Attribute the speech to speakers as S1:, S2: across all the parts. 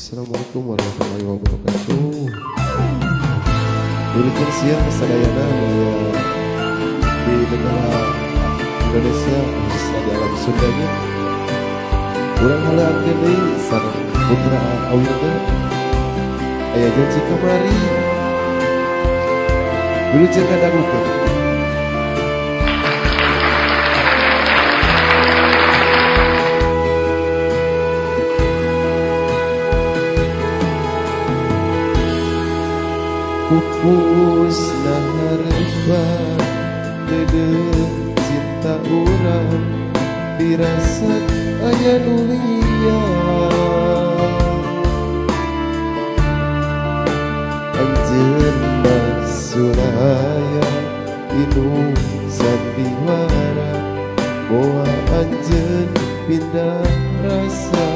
S1: Assalamualaikum warahmatullahi wabarakatuh. Berikan siang kesadayana di negara Indonesia khususnya di alam Sundanya. Urang haleungkeun deui sareng putra awilna aya janji kamari. Dulu cenah dagukeun. Pupus harapan dedeuh cinta urang dirasat aya nu liar. Anjeunna sulaya inu sandiwara moal anjeun pindah rasa.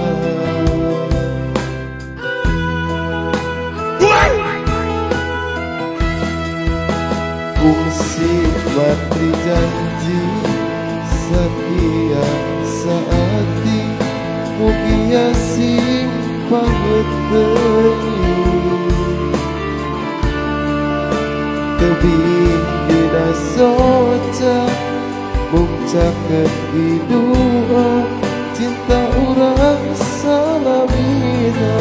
S1: Fungsi mati janji setia saati mugia sing pangeteuing tebih dina soca mungcakeun idua cinta urang salamina.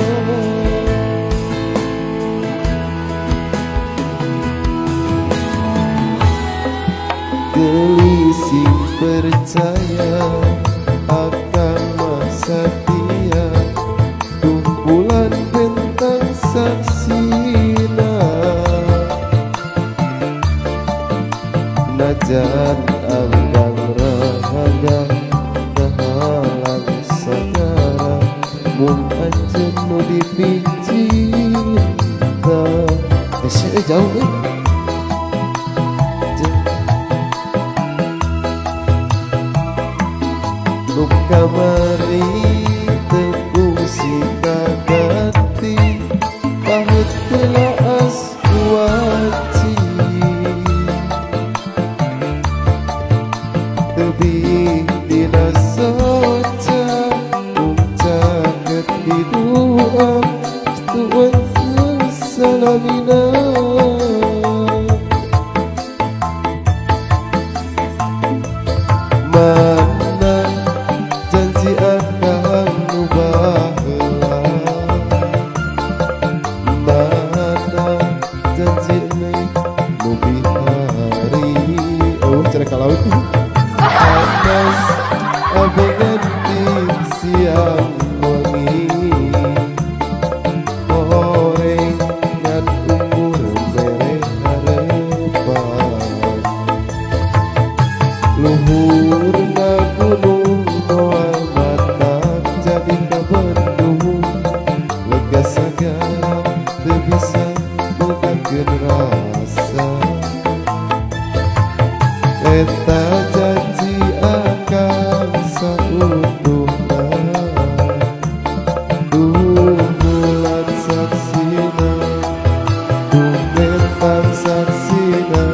S1: Gelising percaya akan masa dia kumpulan bentang saksina. Najan anggang rahaga nahalang sagara mun anjeun nu dipicita. Jauh kamari tepungsi kagati pahut telaas kuaci tebih dina soca mungcakeun didua tuan salamina. Panas abengan siang wangi goreng ngan umur mere harepan luhur na gunung moal matak jadi kabendung lega sagara teu bisa bogakeun rasa. Eta janji akan sautuhna bulan saksina bentang saksina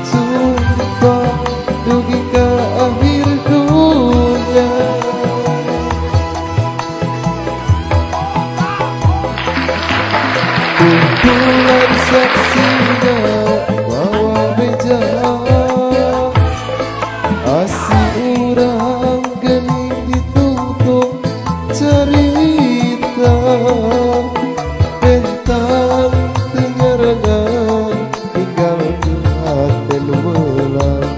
S1: sumpah dugi ka akhir dunia. Bulan saksina bawa beja asi urang geuning ditutup cerita bentang teu nyarengan tinggal hate nu melang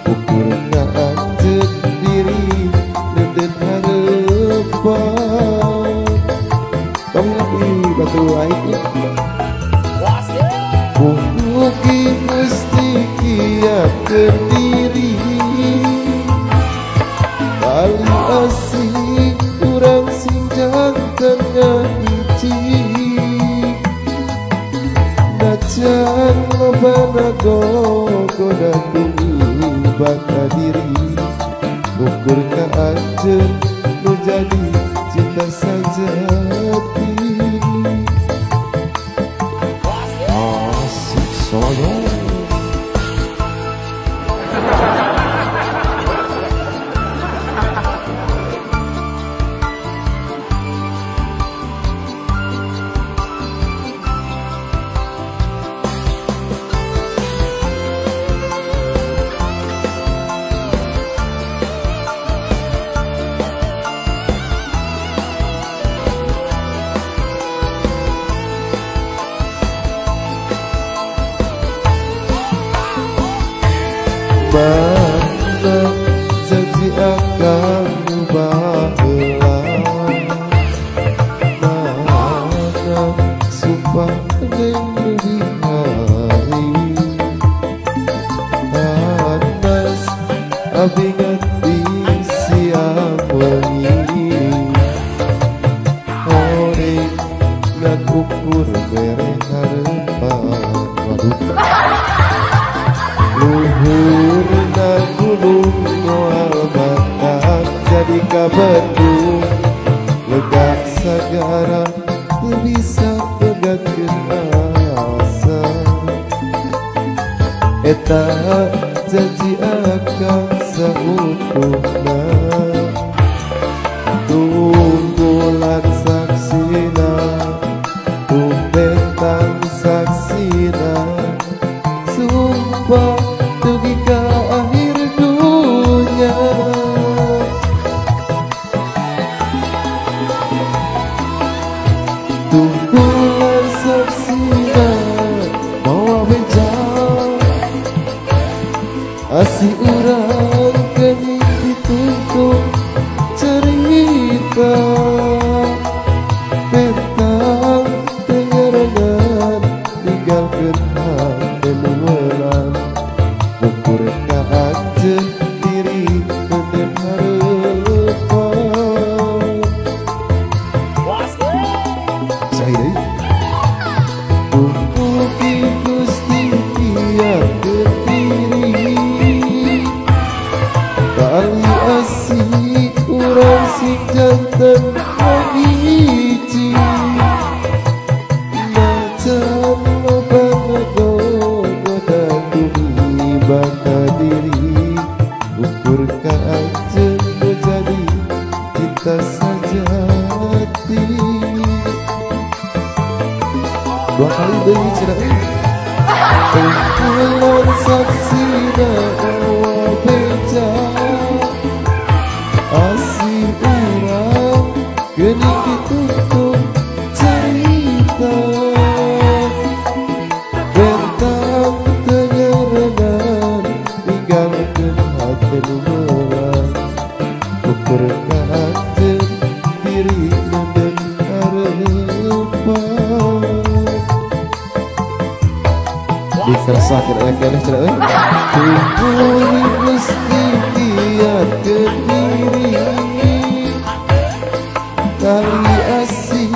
S1: ukur ka anjeun diri neudeun hareupan. Kamu ngerti batu aing mugi Gusti kieukeun diri kali asik urang sing janten ngahiji najan lobana gogoda tumi baka diri ukur ka anjeun nu jadi cinta sajati. Asik soyo mana janji akan baheula mana sumpah neng di hari panas abdi ngerti siang wengi ore ngakukur bere harepan waduh luhurna gunung moal batak jadi kabendung lega sagara teu bisa pegatkeun asa eta janji akan sautuhna tunggulan saksina bentang saksina sumpah pergi ke akhir dunia tunggulan saksina mau beja asih urang kening dituntut cerita tentang tengerengan tinggalkeun hati luwelan ukur ka anjeun diri teu hareupan sae deui mugi Gusti biarkeun diri kali asih urang sing janten hiji najan loban goda bumi baka diri ukur ka anjeun menjadi cinta sajati dua kali deui cenah tunggulan saksina awa beja asih urang geuning dituntut cerita bentang tengerengan tinggalkeun hati lumelan ukur ka anjeun diri nundeng hareupan disersakeun aya keneh cenah euy tunggu Gusti biarkeun diri kali asih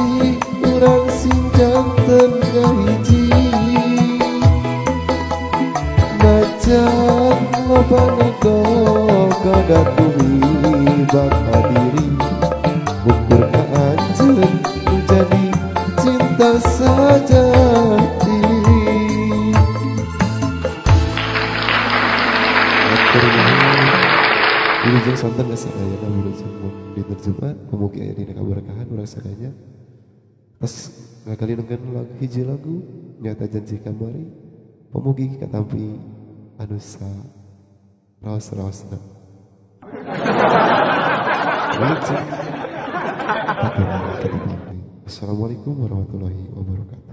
S1: urang sing janten kahiji najan loban goda bumi baka diri ukur ka anjeun menjadi cinta sajati Wilujeng sonten kasadayana wilujeng diterjemah umugi aya dina kaberkahan urang sadaya pas ngakalinengkeun lagu hiji lagu nyata janji kamari pemugi katampi anu raos-raosna wilujeng Assalamualaikum warahmatullahi wabarakatuh.